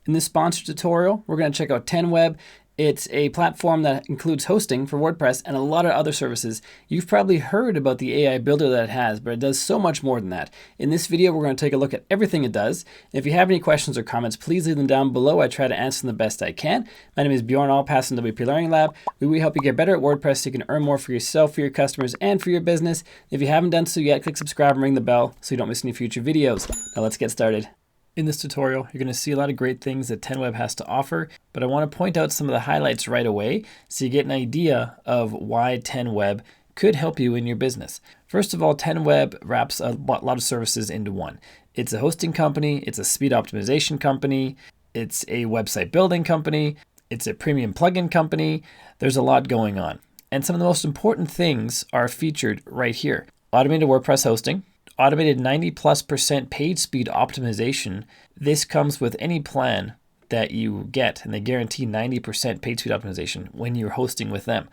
In this sponsored tutorial, we're going to check out 10Web. It's a platform that includes hosting for WordPress and a lot of other services. You've probably heard about the AI builder that it has, but it does so much more than that. In this video, we're going to take a look at everything it does. And if you have any questions or comments, please leave them down below. I try to answer them the best I can. My name is Bjorn Allpass in WP Learning Lab. We help you get better at WordPress so you can earn more for yourself, for your customers, and for your business. If you haven't done so yet, click subscribe and ring the bell so you don't miss any future videos. Now let's get started. In this tutorial, you're going to see a lot of great things that 10Web has to offer, but I want to point out some of the highlights right away so you get an idea of why 10Web could help you in your business. First of all, 10Web wraps a lot of services into one. It's a hosting company, it's a speed optimization company, it's a website building company, it's a premium plugin company. There's a lot going on. And some of the most important things are featured right here. Automated WordPress hosting, automated 90+% page speed optimization. This comes with any plan that you get, and they guarantee 90% page speed optimization when you're hosting with them.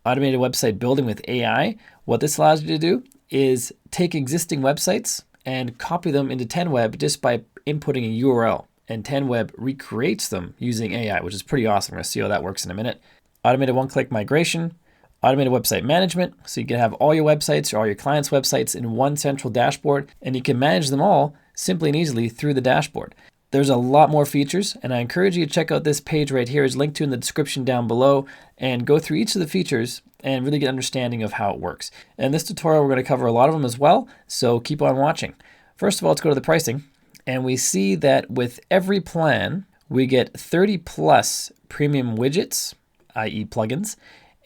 Automated website building with AI. What this allows you to do is take existing websites and copy them into 10Web just by inputting a URL, and 10Web recreates them using AI, which is pretty awesome. We're going to see how that works in a minute. Automated one-click migration. Automated website management, so you can have all your websites or all your clients' websites in one central dashboard, and you can manage them all simply and easily through the dashboard. There's a lot more features, and I encourage you to check out this page right here. It's linked to in the description down below, and go through each of the features and really get an understanding of how it works. In this tutorial, we're going to cover a lot of them as well, so keep on watching. First of all, let's go to the pricing, and we see that with every plan, we get 30+ premium widgets, i.e. plugins,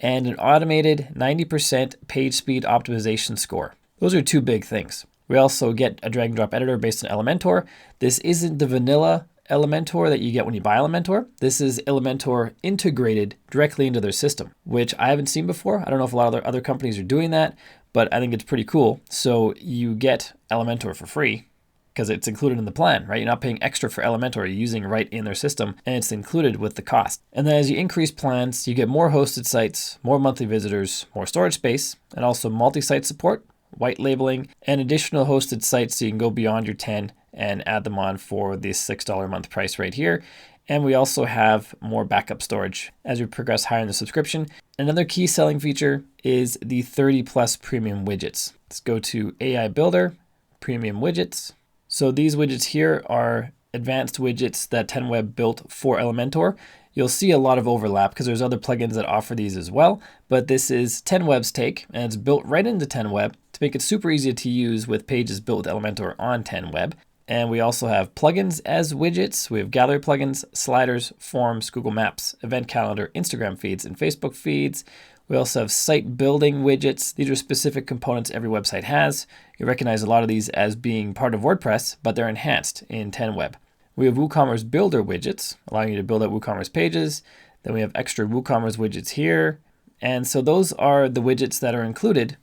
and an automated 90% page speed optimization score. Those are two big things. We also get a drag and drop editor based on Elementor. This isn't the vanilla Elementor that you get when you buy Elementor. This is Elementor integrated directly into their system, which I haven't seen before. I don't know if a lot of other companies are doing that, but I think it's pretty cool. So you get Elementor for free, because it's included in the plan, right? You're not paying extra for Elementor, you're using it right in their system, and it's included with the cost. And then as you increase plans, you get more hosted sites, more monthly visitors, more storage space, and also multi-site support, white labeling, and additional hosted sites so you can go beyond your 10 and add them on for the $6 a month price right here. And we also have more backup storage as we progress higher in the subscription. Another key selling feature is the 30+ premium widgets. Let's go to AI Builder, Premium Widgets. So these widgets here are advanced widgets that 10Web built for Elementor. You'll see a lot of overlap because there's other plugins that offer these as well, but this is 10Web's take, and it's built right into 10Web to make it super easy to use with pages built with Elementor on 10Web. And we also have plugins as widgets. We have gallery plugins, sliders, forms, Google Maps, event calendar, Instagram feeds, and Facebook feeds. We also have site building widgets. These are specific components every website has. You recognize a lot of these as being part of WordPress, but they're enhanced in 10Web. We have WooCommerce builder widgets, allowing you to build out WooCommerce pages. Then we have extra WooCommerce widgets here. And so those are the widgets that are included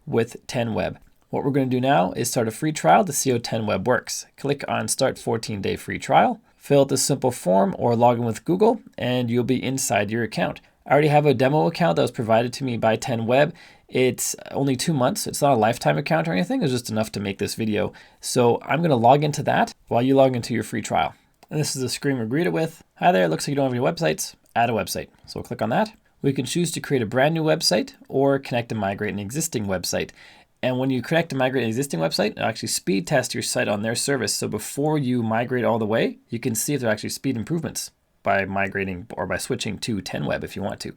with 10Web. What we're going to do now is start a free trial to see how 10Web works. Click on Start 14-Day Free Trial, fill out this simple form or log in with Google, and you'll be inside your account. I already have a demo account that was provided to me by 10Web. It's only 2 months. It's not a lifetime account or anything. It's just enough to make this video. So I'm going to log into that while you log into your free trial. And this is the screen we're greeted with. Hi there, it looks like you don't have any websites. Add a website. So we'll click on that. We can choose to create a brand new website or connect and migrate an existing website. And when you connect and migrate an existing website, it'll actually speed test your site on their service. So before you migrate all the way, you can see if there are actually speed improvements by migrating or by switching to 10Web if you want to.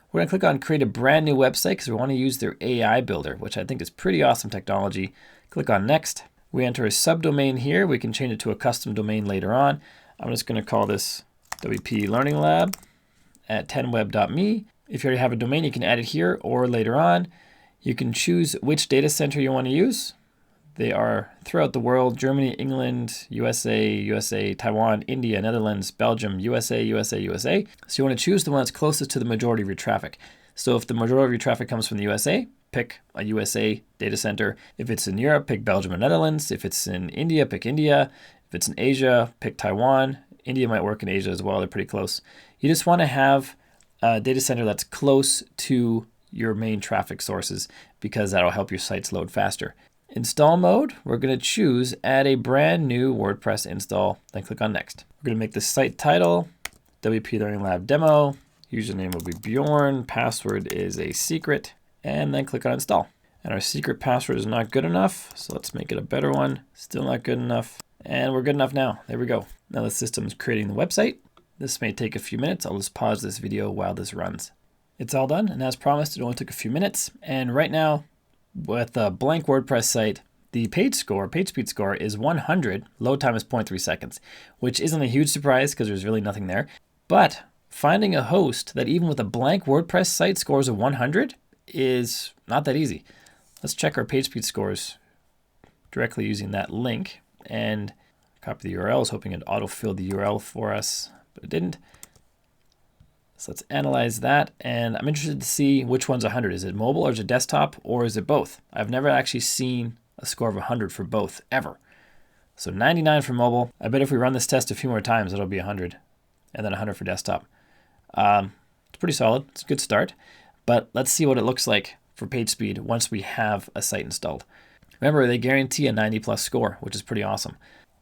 We're going to click on create a brand new website because we want to use their AI builder, which I think is pretty awesome technology. Click on next. We enter a subdomain here. We can change it to a custom domain later on. I'm just going to call this WP Learning Lab at 10web.me. If you already have a domain, you can add it here or later on. You can choose which data center you want to use. They are throughout the world: Germany, England, USA, Taiwan, India, Netherlands, Belgium, USA. So you want to choose the one that's closest to the majority of your traffic. So if the majority of your traffic comes from the USA, pick a USA data center. If it's in Europe, pick Belgium or Netherlands. If it's in India, pick India. If it's in Asia, pick Taiwan. India might work in Asia as well. They're pretty close. You just want to have a data center that's close to your main traffic sources because that'll help your sites load faster. Install mode, we're going to choose add a brand new WordPress install, then click on next. We're going to make the site title WP Learning Lab Demo. Username will be Bjorn. Password is a secret, and then click on install. And our secret password is not good enough, so let's make it a better one. Still not good enough. And we're good enough now. There we go. Now the system's creating the website. This may take a few minutes. I'll just pause this video while this runs. It's all done, and as promised, it only took a few minutes. And right now, with a blank WordPress site, the page speed score is 100. Load time is 0.3 seconds, which isn't a huge surprise because there's really nothing there. But finding a host that even with a blank WordPress site scores a 100 is not that easy. Let's check our page speed scores directly using that link and copy the URL. I was hoping it auto-filled the URL for us, but it didn't. So let's analyze that, and I'm interested to see which one's 100. Is it mobile or is it desktop or is it both? I've never actually seen a score of 100 for both, ever. So 99 for mobile. I bet if we run this test a few more times, it'll be 100, and then 100 for desktop. It's pretty solid. It's a good start, but let's see what it looks like for page speed once we have a site installed. Remember, they guarantee a 90+ score, which is pretty awesome.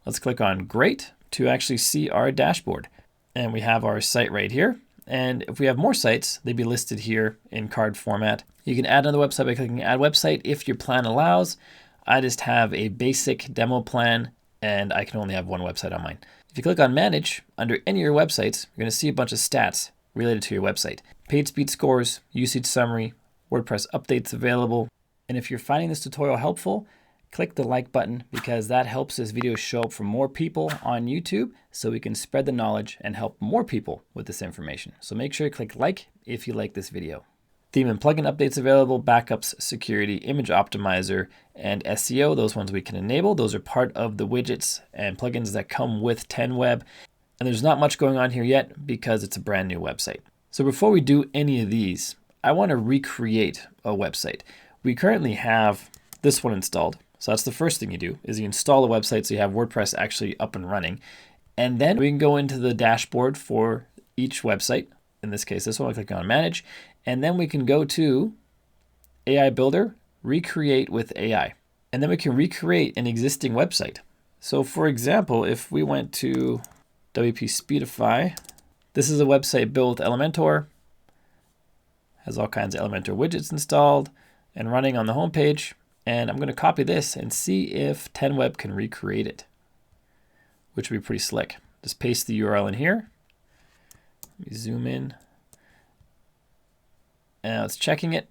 Let's click on Great to actually see our dashboard, and we have our site right here. And if we have more sites, they'd be listed here in card format. You can add another website by clicking Add Website if your plan allows. I just have a basic demo plan, and I can only have one website on mine. If you click on Manage, under any of your websites, you're going to see a bunch of stats related to your website. Page speed scores, usage summary, WordPress updates available. And if you're finding this tutorial helpful, click the like button because that helps this video show up for more people on YouTube so we can spread the knowledge and help more people with this information. So make sure you click like if you like this video. Theme and plugin updates available, backups, security, image optimizer, and SEO. Those ones we can enable. Those are part of the widgets and plugins that come with 10Web. And there's not much going on here yet because it's a brand new website. So before we do any of these, I want to recreate a website. We currently have this one installed. So that's the first thing you do, is you install a website so you have WordPress actually up and running. And then we can go into the dashboard for each website. In this case, this one, I'll click on Manage. And then we can go to AI Builder, Recreate with AI. And then we can recreate an existing website. So for example, if we went to WP Speedify, this is a website built with Elementor. Has all kinds of Elementor widgets installed and running on the homepage. And I'm going to copy this and see if 10Web can recreate it, which would be pretty slick. Just paste the URL in here. Let me zoom in. And it's checking it.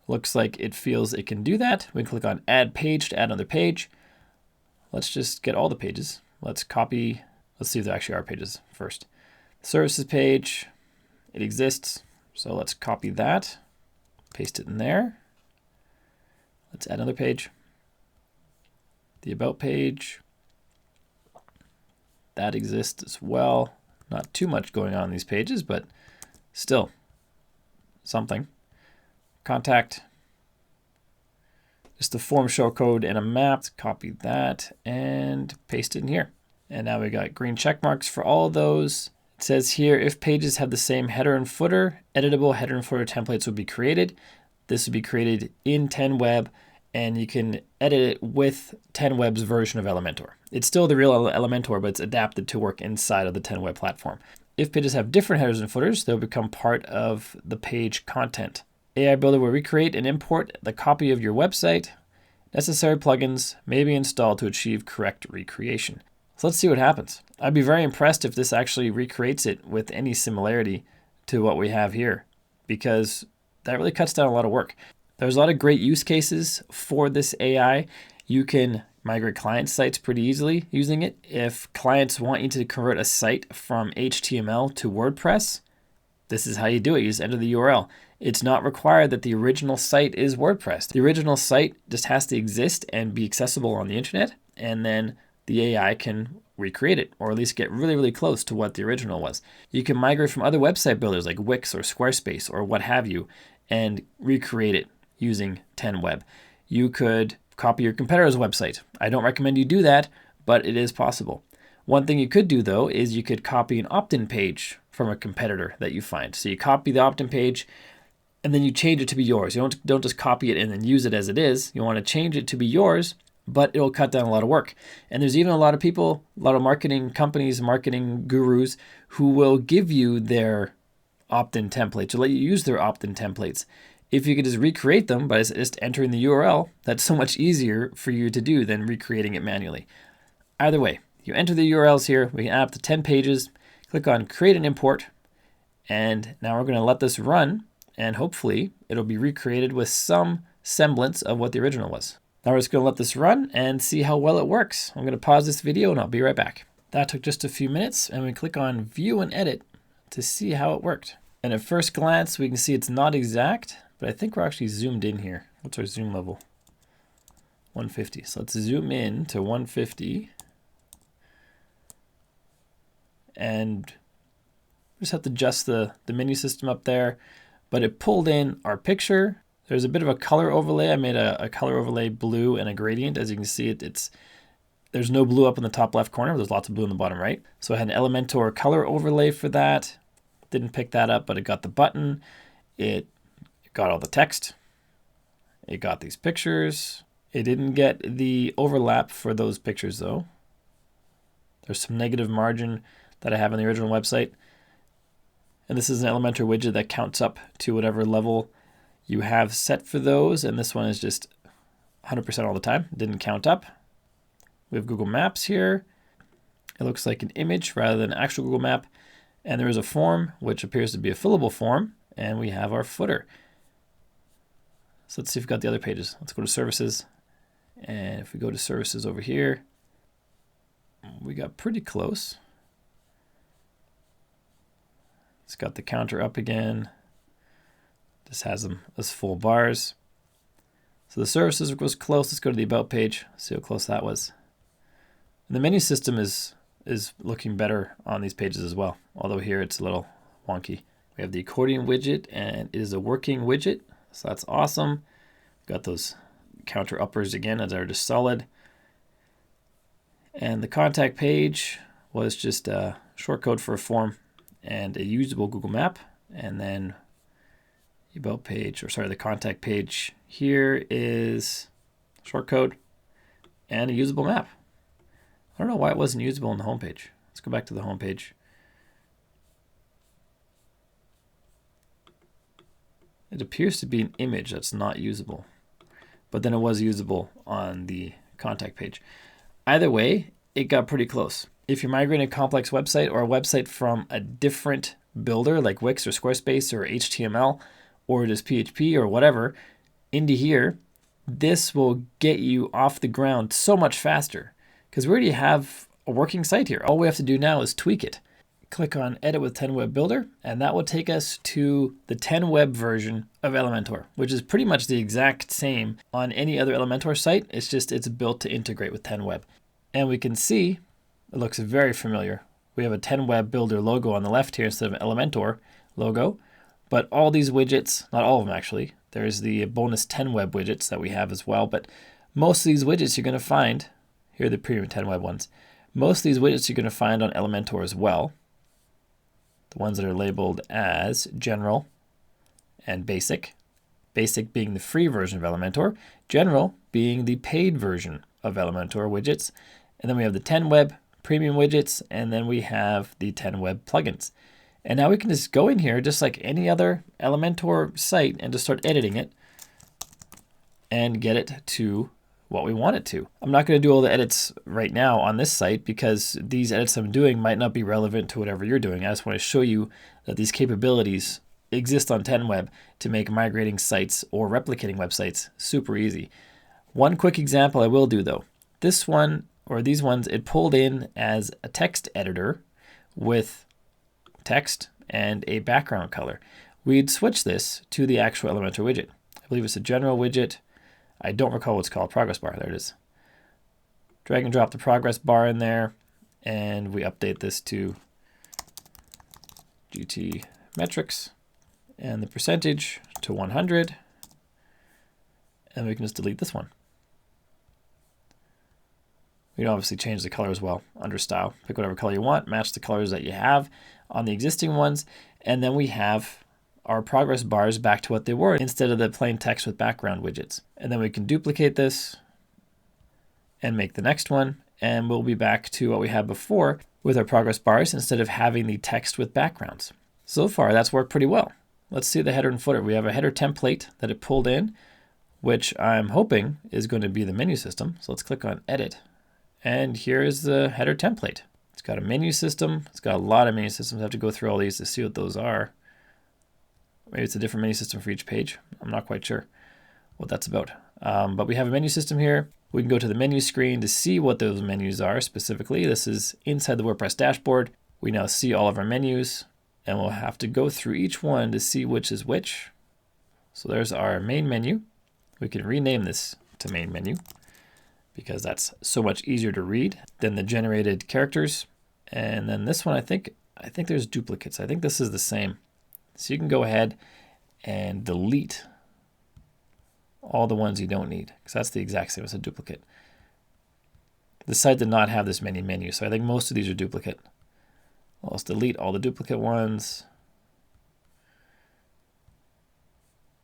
Looks like it feels it can do that. We can click on Add Page to add another page. Let's just get all the pages. Let's copy. Let's see if there actually are pages first. Services page. It exists. So let's copy that. Paste it in there. Let's add another page. The About page. That exists as well. Not too much going on in these pages, but still something. Contact. Just the form show code and a map. Let's copy that and paste it in here. And now we got green check marks for all of those. It says here, if pages have the same header and footer, editable header and footer templates will be created. This would be created in 10Web, and you can edit it with 10Web's version of Elementor. It's still the real Elementor, but it's adapted to work inside of the 10Web platform. If pages have different headers and footers, they'll become part of the page content. AI Builder will recreate and import the copy of your website. Necessary plugins may be installed to achieve correct recreation. So let's see what happens. I'd be very impressed if this actually recreates it with any similarity to what we have here, because that really cuts down a lot of work. There's a lot of great use cases for this AI. You can migrate client sites pretty easily using it. If clients want you to convert a site from HTML to WordPress, this is how you do it. You just enter the URL. It's not required that the original site is WordPress. The original site just has to exist and be accessible on the internet, and then the AI can recreate it, or at least get really, really close to what the original was. You can migrate from other website builders like Wix or Squarespace or what have you, and recreate it using 10Web. You could copy your competitor's website. I don't recommend you do that, but it is possible. One thing you could do though is you could copy an opt-in page from a competitor that you find. So you copy the opt-in page, and then you change it to be yours. You don't just copy it and then use it as it is. You want to change it to be yours, but it'll cut down a lot of work. And there's even a lot of people, a lot of marketing companies, marketing gurus who will give you their opt-in templates or let you use their opt-in templates. If you could just recreate them by just entering the URL, that's so much easier for you to do than recreating it manually. Either way, you enter the URLs here. We can add up to 10 pages. Click on Create and Import. And now we're going to let this run. And hopefully it'll be recreated with some semblance of what the original was. Now we're just going to let this run and see how well it works. I'm going to pause this video and I'll be right back. That took just a few minutes, and we click on View and Edit to see how it worked. And at first glance, we can see it's not exact, but I think we're actually zoomed in here. What's our zoom level? 150. So let's zoom in to 150. And just have to adjust the menu system up there. But it pulled in our picture. There's a bit of a color overlay. I made a color overlay blue and a gradient. As you can see, there's no blue up in the top left corner, but there's lots of blue in the bottom right. So I had an Elementor color overlay for that. Didn't pick that up, but it got the button. It got all the text. It got these pictures. It didn't get the overlap for those pictures though. There's some negative margin that I have on the original website. And this is an Elementor widget that counts up to whatever level you have set for those. And this one is just 100% all the time. Didn't count up. We have Google Maps here. It looks like an image rather than an actual Google Map. And there is a form, which appears to be a fillable form. And we have our footer. So let's see if we've got the other pages. Let's go to Services. And if we go to Services over here, we got pretty close. It's got the counter up again. This has them as full bars. So the services was close. Let's go to the About page, see how close that was. And the menu system is looking better on these pages as well, although here it's a little wonky. We have the accordion widget, and it is a working widget, so that's awesome. Got those counter uppers again as are just solid. And the contact page was just a shortcode for a form and a usable Google Map. And then the About page, or sorry, the contact page here is shortcode and a usable map. I don't know why it wasn't usable on the home page. Let's go back to the home page. It appears to be an image that's not usable, but then it was usable on the contact page. Either way, it got pretty close. If you're migrating a complex website or a website from a different builder like Wix or Squarespace or HTML or just PHP or whatever into here, this will get you off the ground so much faster because we already have a working site here. All we have to do now is tweak it. Click on Edit with 10 Web Builder, and that will take us to the 10 Web version of Elementor, which is pretty much the exact same on any other Elementor site. It's just it's built to integrate with 10 Web. And we can see it looks very familiar. We have a 10 Web Builder logo on the left here instead of an Elementor logo, but all these widgets, not all of them actually, there's the bonus 10 Web widgets that we have as well, but most of these widgets you're going to find, here are the premium 10 Web ones, most of these widgets you're going to find on Elementor as well. The ones that are labeled as General and Basic. Basic being the free version of Elementor, General being the paid version of Elementor widgets. And then we have the 10 Web premium widgets, and then we have the 10 Web plugins. And now we can just go in here just like any other Elementor site and just start editing it and get it to what we want it to. I'm not going to do all the edits right now on this site because these edits I'm doing might not be relevant to whatever you're doing. I just want to show you that these capabilities exist on 10 Web to make migrating sites or replicating websites super easy. One quick example I will do though. This one, or these ones, it pulled in as a text editor with text and a background color. We'd switch this to the actual Elementor widget. I believe it's a general widget. I don't recall what it's called. Progress bar. There it is. Drag and drop the progress bar in there, and we update this to GT metrics and the percentage to 100, and we can just delete this one. We can obviously change the color as well under style. Pick whatever color you want, match the colors that you have on the existing ones, and then we have our progress bars back to what they were instead of the plain text with background widgets. And then we can duplicate this and make the next one, and we'll be back to what we had before with our progress bars instead of having the text with backgrounds. So far, that's worked pretty well. Let's see the header and footer. We have a header template that it pulled in, which I'm hoping is going to be the menu system. So let's click on edit. And here's the header template. It's got a menu system. It's got a lot of menu systems. I have to go through all these to see what those are. Maybe it's a different menu system for each page. I'm not quite sure what that's about. But we have a menu system here. We can go to the menu screen to see what those menus are specifically. This is inside the WordPress dashboard. We now see all of our menus, and we'll have to go through each one to see which is which. So there's our main menu. We can rename this to main menu because that's so much easier to read than the generated characters. And then this one, I think there's duplicates. I think this is the same. So you can go ahead and delete all the ones you don't need, because that's the exact same as a duplicate. The site did not have this many menus, so I think most of these are duplicate. Let's delete all the duplicate ones.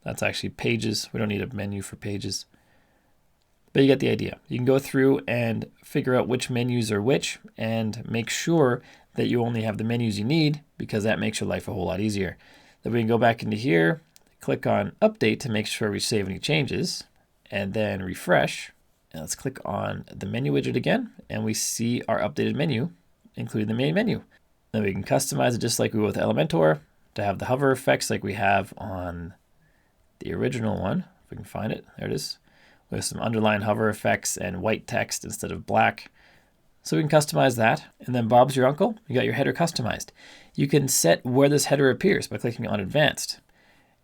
That's actually pages. We don't need a menu for pages. But you get the idea. You can go through and figure out which menus are which and make sure that you only have the menus you need, because that makes your life a whole lot easier. Then we can go back into here, click on update to make sure we save any changes, and then refresh. And let's click on the menu widget again, and we see our updated menu, including the main menu. Then we can customize it just like we would with Elementor to have the hover effects like we have on the original one. If we can find it, there it is. With some underline hover effects and white text instead of black. So we can customize that. And then Bob's your uncle, you got your header customized. You can set where this header appears by clicking on advanced.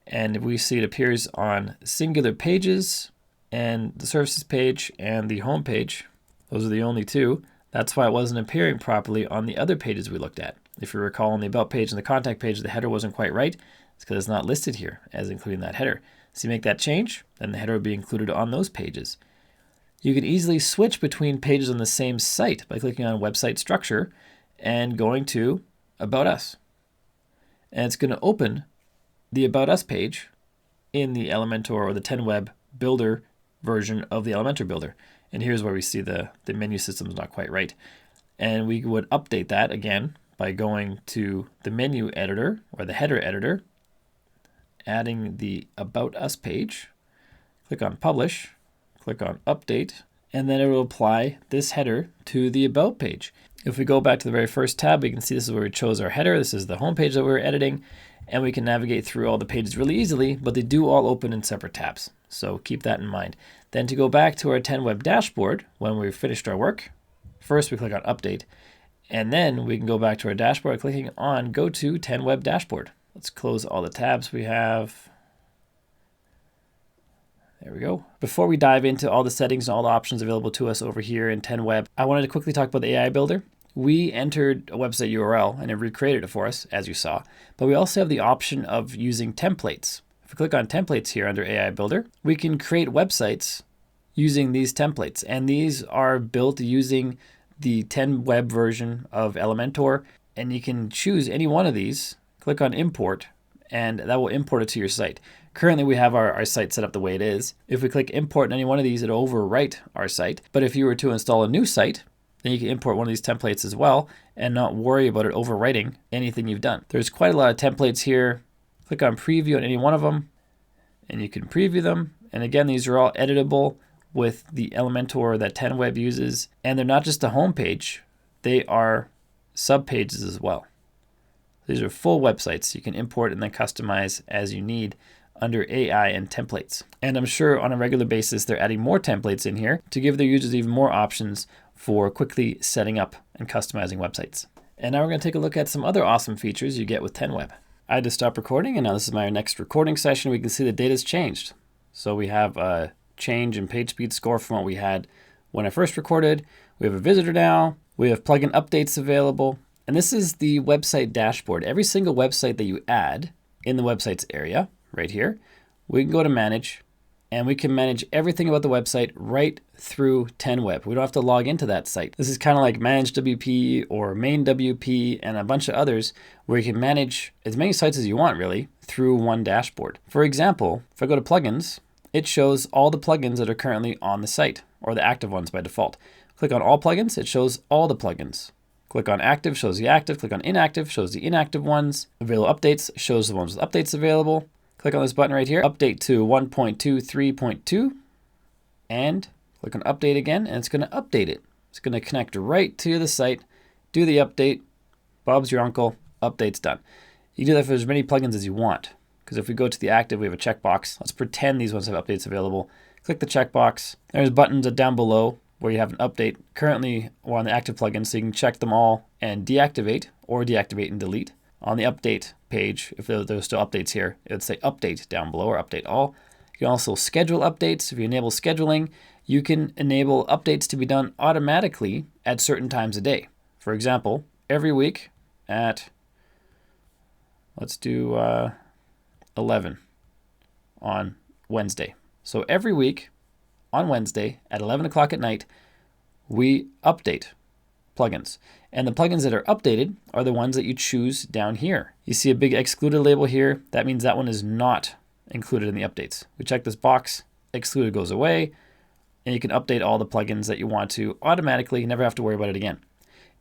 And if we see it appears on singular pages and the services page and the home page, those are the only two. That's why it wasn't appearing properly on the other pages we looked at. If you recall, on the about page and the contact page, the header wasn't quite right. It's because it's not listed here as including that header. So you make that change, then the header will be included on those pages. You can easily switch between pages on the same site by clicking on website structure and going to About Us. And it's going to open the About Us page in the Elementor or the 10Web Builder version of the Elementor Builder. And here's where we see the menu system is not quite right. And we would update that again by going to the menu editor or the header editor, adding the About Us page, click on Publish, click on Update, and then it will apply this header to the About page. If we go back to the very first tab, we can see this is where we chose our header. This is the home page that we were editing, and we can navigate through all the pages really easily, but they do all open in separate tabs. So keep that in mind. Then to go back to our 10Web dashboard, when we've finished our work, first we click on Update, and then we can go back to our dashboard clicking on Go to 10Web Dashboard. Let's close all the tabs we have. There we go. Before we dive into all the settings and all the options available to us over here in 10Web, I wanted to quickly talk about the AI Builder. We entered a website URL and it recreated it for us, as you saw, but we also have the option of using templates. If we click on templates here under AI Builder, we can create websites using these templates, and these are built using the 10Web version of Elementor, and you can choose any one of these, click on import, and that will import it to your site. Currently we have our site set up the way it is. If we click import in any one of these, it'll overwrite our site, but if you were to install a new site, then you can import one of these templates as well and not worry about it overwriting anything you've done. There's quite a lot of templates here. Click on preview on any one of them and you can preview them. And again, these are all editable with the Elementor that 10Web uses. And they're not just a home page, they are subpages as well. These are full websites you can import and then customize as you need under AI and templates. And I'm sure on a regular basis, they're adding more templates in here to give their users even more options for quickly setting up and customizing websites. And now we're going to take a look at some other awesome features you get with 10Web. I had to stop recording, and now this is my next recording session. We can see the data's changed. So we have a change in page speed score from what we had when I first recorded. We have a visitor now. We have plugin updates available. And this is the website dashboard. Every single website that you add in the websites area right here, we can go to manage and we can manage everything about the website right through 10Web. We don't have to log into that site. This is kind of like Manage WP or Main WP and a bunch of others where you can manage as many sites as you want really through one dashboard. For example, if I go to plugins, it shows all the plugins that are currently on the site, or the active ones by default. Click on all plugins, it shows all the plugins. Click on active, shows the active. Click on inactive, shows the inactive ones. Available updates, shows the ones with updates available. Click on this button right here, update to 1.23.2, and click on update again, and it's going to update it. It's going to connect right to the site, do the update. Bob's your uncle, update's done. You can do that for as many plugins as you want, because if we go to the active, we have a checkbox. Let's pretend these ones have updates available. Click the checkbox. There's buttons down below where you have an update. Currently, we're on the active plugins, so you can check them all and deactivate, or deactivate and delete. On the update page, if there's still updates here, it would say update down below or update all. You can also schedule updates. If you enable scheduling, you can enable updates to be done automatically at certain times a day. For example, every week at, let's do 11 on Wednesday. So every week on Wednesday at 11 o'clock at night, we update plugins. And the plugins that are updated are the ones that you choose down here. You see a big excluded label here. That means that one is not included in the updates. We check this box, excluded goes away, and you can update all the plugins that you want to automatically. You never have to worry about it again.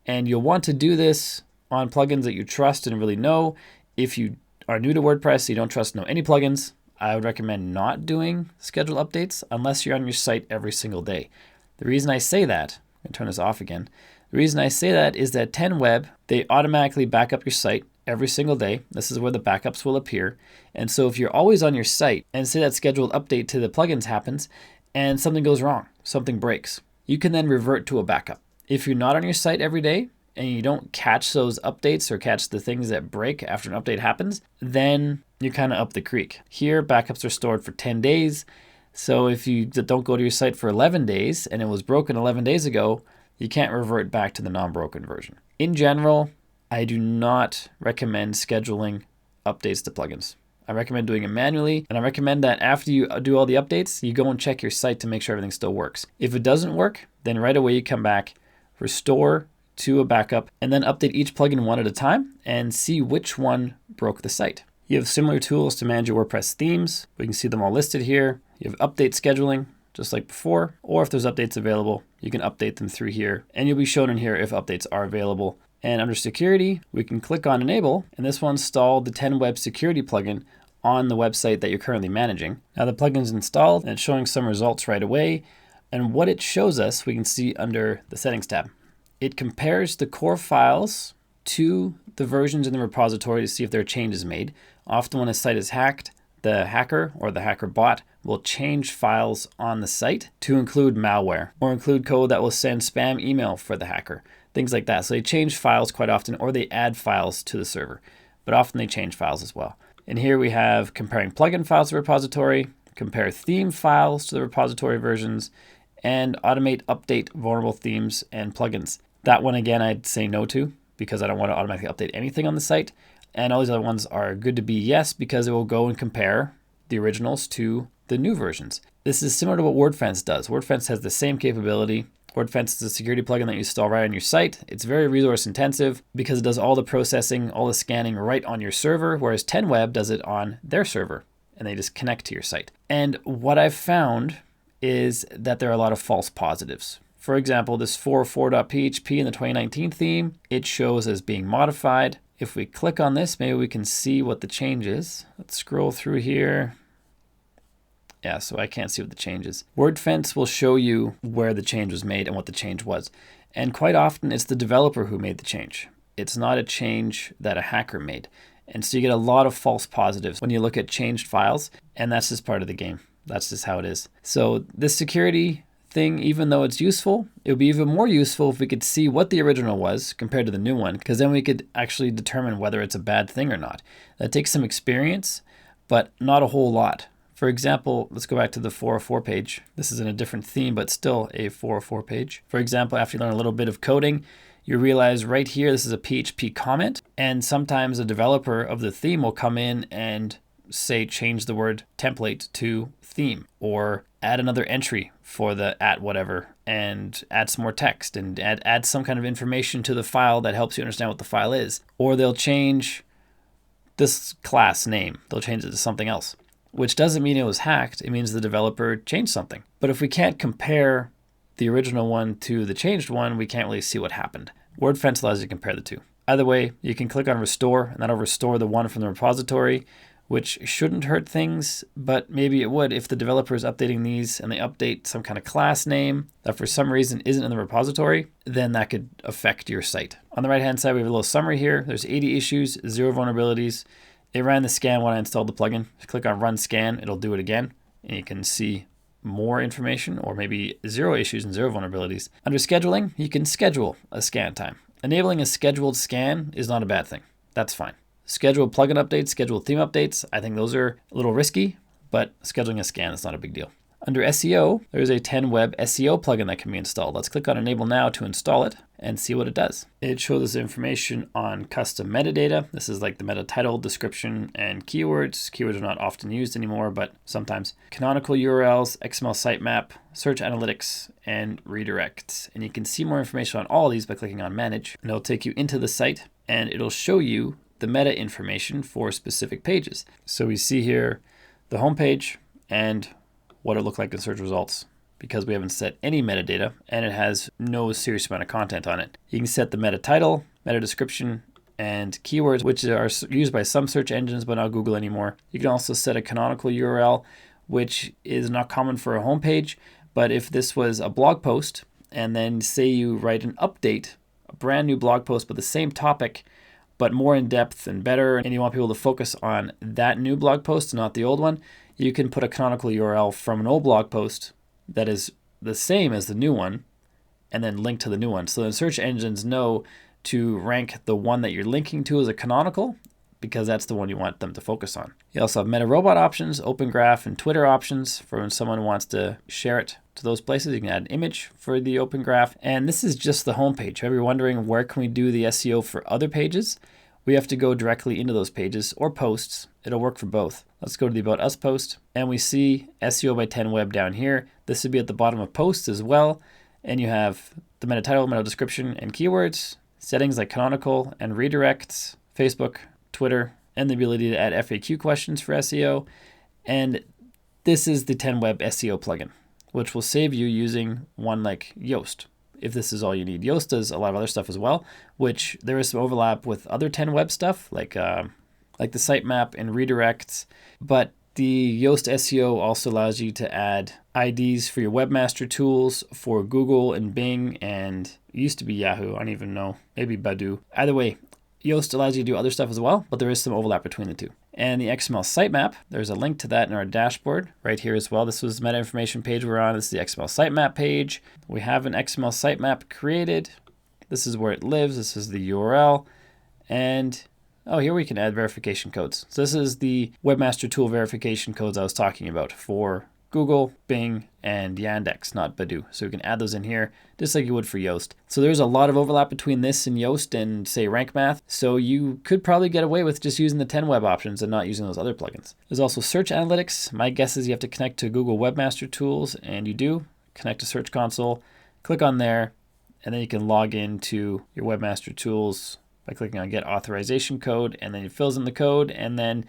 And you'll want to do this on plugins that you trust and really know. If you are new to WordPress, you don't trust know any plugins, I would recommend not doing scheduled updates unless you're on your site every single day. The reason I say that, I'm going to turn this off again. The reason I say that is that 10Web, they automatically back up your site every single day. This is where the backups will appear. And so if you're always on your site and say that scheduled update to the plugins happens and something goes wrong, something breaks, you can then revert to a backup. If you're not on your site every day and you don't catch those updates or catch the things that break after an update happens, then you kind of up the creek. Here, backups are stored for 10 days. So if you don't go to your site for 11 days and it was broken 11 days ago, you can't revert back to the non-broken version. In general, I do not recommend scheduling updates to plugins. I recommend doing it manually, and I recommend that after you do all the updates, you go and check your site to make sure everything still works. If it doesn't work, then right away you come back, restore to a backup, and then update each plugin one at a time and see which one broke the site. You have similar tools to manage your WordPress themes. We can see them all listed here. You have update scheduling, just like before, or if there's updates available, you can update them through here, and you'll be shown in here if updates are available. And under security, we can click on enable, and this will install the 10Web security plugin on the website that you're currently managing. Now the plugin's installed, and it's showing some results right away. And what it shows us, we can see under the settings tab. It compares the core files to the versions in the repository to see if there are changes made. Often when a site is hacked, the hacker or the hacker bot will change files on the site to include malware or include code that will send spam email for the hacker, things like that. So they change files quite often, or they add files to the server, but often they change files as well. And here we have comparing plugin files to the repository, compare theme files to the repository versions, and automate update vulnerable themes and plugins. That one again, I'd say no to because I don't want to automatically update anything on the site. And all these other ones are good to be yes, because it will go and compare the originals to the new versions. This is similar to what WordFence does. WordFence has the same capability. WordFence is a security plugin that you install right on your site. It's very resource intensive because it does all the processing, all the scanning right on your server, whereas 10Web does it on their server and they just connect to your site. And what I've found is that there are a lot of false positives. For example, this 404.php in the 2019 theme, it shows as being modified. If we click on this, maybe we can see what the change is. Let's scroll through here. Yeah, so I can't see what the change is. WordFence will show you where the change was made and what the change was. And quite often it's the developer who made the change. It's not a change that a hacker made. And so you get a lot of false positives when you look at changed files, and that's just part of the game. That's just how it is. So this security thing, even though it's useful, it would be even more useful if we could see what the original was compared to the new one, because then we could actually determine whether it's a bad thing or not. That takes some experience, but not a whole lot. For example, let's go back to the 404 page. This is in a different theme, but still a 404 page. For example, after you learn a little bit of coding, you realize right here, this is a PHP comment, and sometimes a developer of the theme will come in and say change the word template to theme, or add another entry for the @whatever and add some more text and add some kind of information to the file that helps you understand what the file is. Or they'll change this class name. They'll change it to something else, which doesn't mean it was hacked. It means the developer changed something. But if we can't compare the original one to the changed one, we can't really see what happened. WordFence allows you to compare the two. Either way, you can click on restore, and that'll restore the one from the repository, which shouldn't hurt things, but maybe it would if the developer is updating these and they update some kind of class name that for some reason isn't in the repository, then that could affect your site. On the right-hand side, we have a little summary here. There's 80 issues, 0 vulnerabilities. It ran the scan when I installed the plugin. Just click on run scan, it'll do it again, and you can see more information, or maybe 0 issues and 0 vulnerabilities. Under scheduling, you can schedule a scan time. Enabling a scheduled scan is not a bad thing. That's fine. Scheduled plugin updates, scheduled theme updates, I think those are a little risky, but scheduling a scan is not a big deal. Under SEO, there's a 10-web SEO plugin that can be installed. Let's click on Enable Now to install it and see what it does. It shows us information on custom metadata. This is like the meta title, description, and keywords. Keywords are not often used anymore, but sometimes. Canonical URLs, XML sitemap, search analytics, and redirects. And you can see more information on all of these by clicking on Manage. And it'll take you into the site, and it'll show you the meta information for specific pages. So we see here the home page and what it looked like in search results, because we haven't set any metadata and it has no serious amount of content on it. You can set the meta title, meta description, and keywords, which are used by some search engines but not Google anymore. You can also set a canonical URL, which is not common for a homepage, but if this was a blog post and then say you write an update, a brand new blog post but the same topic, but more in depth and better, and you want people to focus on that new blog post, not the old one, you can put a canonical URL from an old blog post that is the same as the new one and then link to the new one. So the search engines know to rank the one that you're linking to as a canonical, because that's the one you want them to focus on. You also have meta robot options, open graph, and Twitter options for when someone wants to share it to those places. You can add an image for the open graph. And this is just the home page. If you're wondering where can we do the SEO for other pages, we have to go directly into those pages or posts. It'll work for both. Let's go to the About Us post, and we see SEO by 10 Web down here. This would be at the bottom of posts as well. And you have the meta title, meta description, and keywords, settings like canonical and redirects, Facebook, Twitter, and the ability to add FAQ questions for SEO. And this is the 10 Web SEO plugin, which will save you using one like Yoast, if this is all you need. Yoast does a lot of other stuff as well, which there is some overlap with other 10 Web stuff, like the sitemap and redirects. But the Yoast SEO also allows you to add IDs for your webmaster tools for Google and Bing, and it used to be Yahoo. I don't even know, maybe Baidu. Either way, Yoast allows you to do other stuff as well, but there is some overlap between the two. And the XML sitemap, there's a link to that in our dashboard right here as well. This was the meta information page we're on. This is the XML sitemap page. We have an XML sitemap created. This is where it lives. This is the URL. And oh, here we can add verification codes. So this is the webmaster tool verification codes I was talking about for Google, Bing, and Yandex, not Baidu. So we can add those in here just like you would for Yoast. So there's a lot of overlap between this and Yoast and say Rank Math. So you could probably get away with just using the 10 Web options and not using those other plugins. There's also search analytics. My guess is you have to connect to Google Webmaster Tools, and you do. Connect to Search Console, click on there, and then you can log into your Webmaster Tools by clicking on Get Authorization Code, and then it fills in the code, and then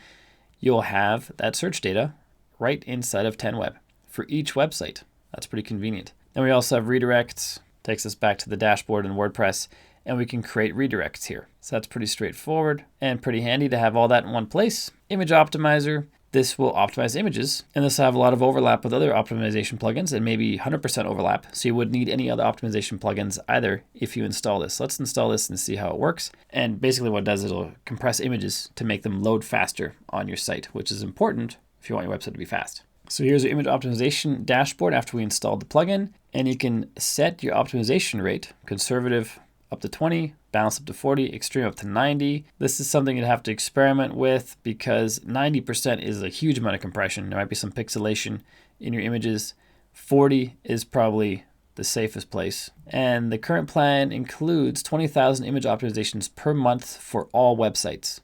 you'll have that search data right inside of 10 Web for each website. That's pretty convenient. Then we also have redirects, takes us back to the dashboard in WordPress, and we can create redirects here. So that's pretty straightforward and pretty handy to have all that in one place. Image optimizer, this will optimize images, and this will have a lot of overlap with other optimization plugins, and maybe 100% overlap. So you wouldn't need any other optimization plugins either if you install this. Let's install this and see how it works. And basically what it does is it'll compress images to make them load faster on your site, which is important if you want your website to be fast. So here's your image optimization dashboard after we installed the plugin, and you can set your optimization rate, conservative up to 20, balanced up to 40, extreme up to 90. This is something you'd have to experiment with because 90% is a huge amount of compression. There might be some pixelation in your images. 40 is probably the safest place. And the current plan includes 20,000 image optimizations per month for all websites.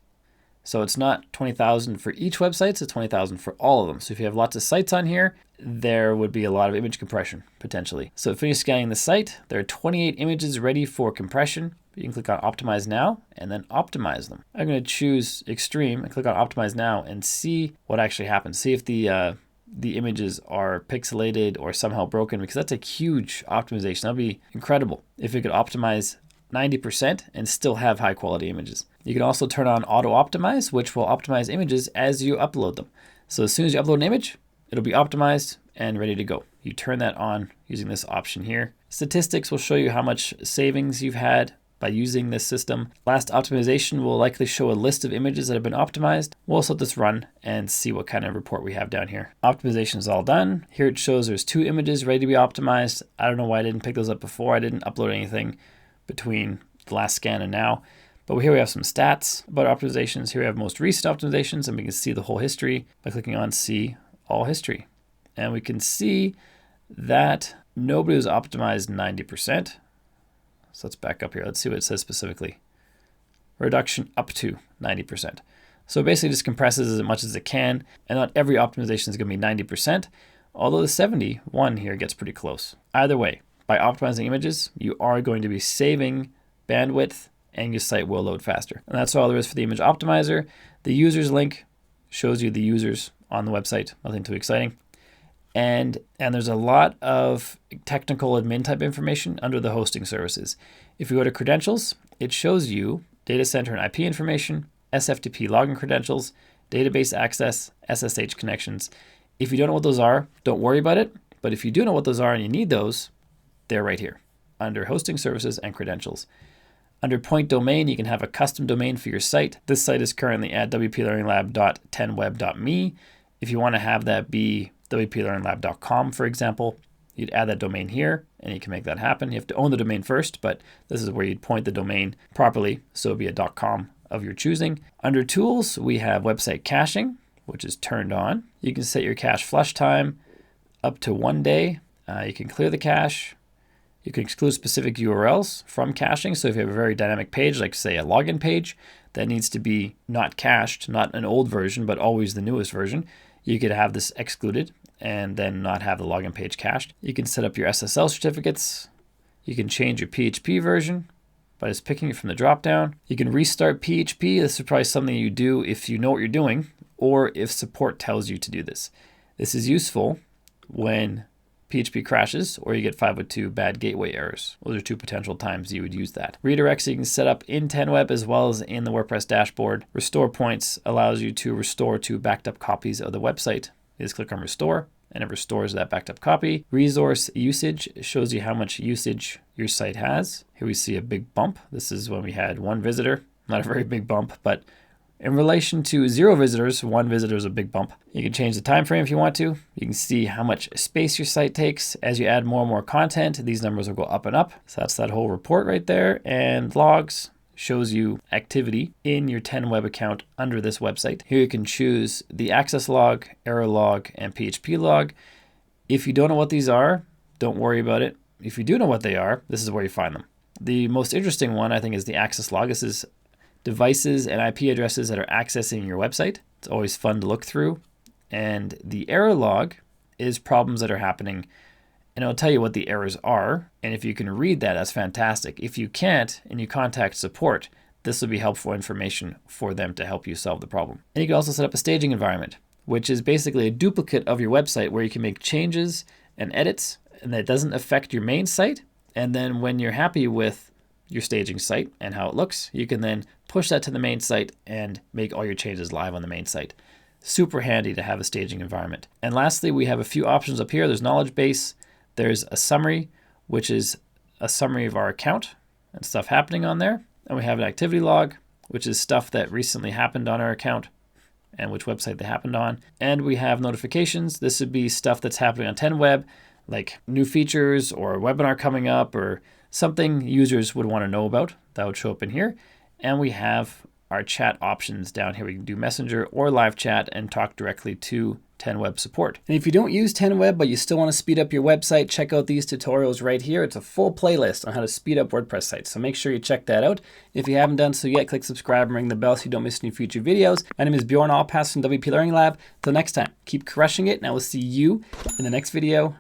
So it's not 20,000 for each website, it's 20,000 for all of them. So if you have lots of sites on here, there would be a lot of image compression potentially. So finish scanning the site. There are 28 images ready for compression. You can click on Optimize Now and then optimize them. I'm going to choose Extreme and click on Optimize Now and see what actually happens. See if the images are pixelated or somehow broken, because that's a huge optimization. That'd be incredible if it could optimize 90% and still have high quality images. You can also turn on Auto Optimize, which will optimize images as you upload them. So as soon as you upload an image, it'll be optimized and ready to go. You turn that on using this option here. Statistics will show you how much savings you've had by using this system. Last optimization will likely show a list of images that have been optimized. We'll also let this run and see what kind of report we have down here. Optimization is all done. Here it shows there's 2 images ready to be optimized. I don't know why I didn't pick those up before. I didn't upload anything between the last scan and now. But here we have some stats about optimizations. Here we have most recent optimizations, and we can see the whole history by clicking on See All History. And we can see that nobody was optimized 90%. So let's back up here. Let's see what it says specifically. Reduction up to 90%. So basically just compresses as much as it can, and not every optimization is going to be 90%, although the 71 here gets pretty close. Either way, by optimizing images, you are going to be saving bandwidth and your site will load faster. And that's all there is for the image optimizer. The users link shows you the users on the website, nothing too exciting. And there's a lot of technical admin type information under the hosting services. If you go to credentials, it shows you data center and IP information, SFTP login credentials, database access, SSH connections. If you don't know what those are, don't worry about it. But if you do know what those are and you need those, they're right here under hosting services and credentials. Under point domain, you can have a custom domain for your site. This site is currently at wplearninglab.10web.me. If you want to have that be wplearninglab.com, for example, you'd add that domain here and you can make that happen. You have to own the domain first, but this is where you'd point the domain properly. So it'd be a .com of your choosing. Under tools, we have website caching, which is turned on. You can set your cache flush time up to 1 day. You can clear the cache. You can exclude specific URLs from caching. So if you have a very dynamic page, like say a login page that needs to be not cached, not an old version, but always the newest version, you could have this excluded and then not have the login page cached. You can set up your Ssl certificates. You can change your PHP version by just picking it from the dropdown. You can restart PHP. This is probably something you do if you know what you're doing or if support tells you to do this. This is useful when PHP crashes or you get 502 bad gateway errors. Those are 2 potential times you would use that. Redirects you can set up in 10web as well as in the WordPress dashboard. Restore points allows you to restore to backed up copies of the website. You just click on restore and it restores that backed up copy. Resource usage shows you how much usage your site has. Here we see a big bump. This is when we had 1 visitor. Not a very big bump, but in relation to 0 visitors, 1 visitor is a big bump. You can change the time frame if you want to. You can see how much space your site takes. As you add more and more content, these numbers will go up and up. So that's that whole report right there. And logs shows you activity in your 10web account under this website. Here you can choose the access log, error log, and PHP log. If you don't know what these are, don't worry about it. If you do know what they are, this is where you find them. The most interesting one, I think, is the access log. This is devices and IP addresses that are accessing your website. It's always fun to look through. And the error log is problems that are happening. And it'll tell you what the errors are. And if you can read that, that's fantastic. If you can't and you contact support, this will be helpful information for them to help you solve the problem. And you can also set up a staging environment, which is basically a duplicate of your website where you can make changes and edits and that doesn't affect your main site. And then when you're happy with your staging site and how it looks, you can then push that to the main site and make all your changes live on the main site. Super handy to have a staging environment. And lastly, we have a few options up here. There's knowledge base. There's a summary, which is a summary of our account and stuff happening on there. And we have an activity log, which is stuff that recently happened on our account and which website they happened on. And we have notifications. This would be stuff that's happening on 10web, like new features or a webinar coming up or something users would want to know about. That would show up in here. And we have our chat options down here. We can do Messenger or live chat and talk directly to 10Web support. And if you don't use 10Web, but you still want to speed up your website, check out these tutorials right here. It's a full playlist on how to speed up WordPress sites. So make sure you check that out. If you haven't done so yet, click subscribe and ring the bell so you don't miss any future videos. My name is Bjorn Allpass from WP Learning Lab. Till next time, keep crushing it, and I will see you in the next video.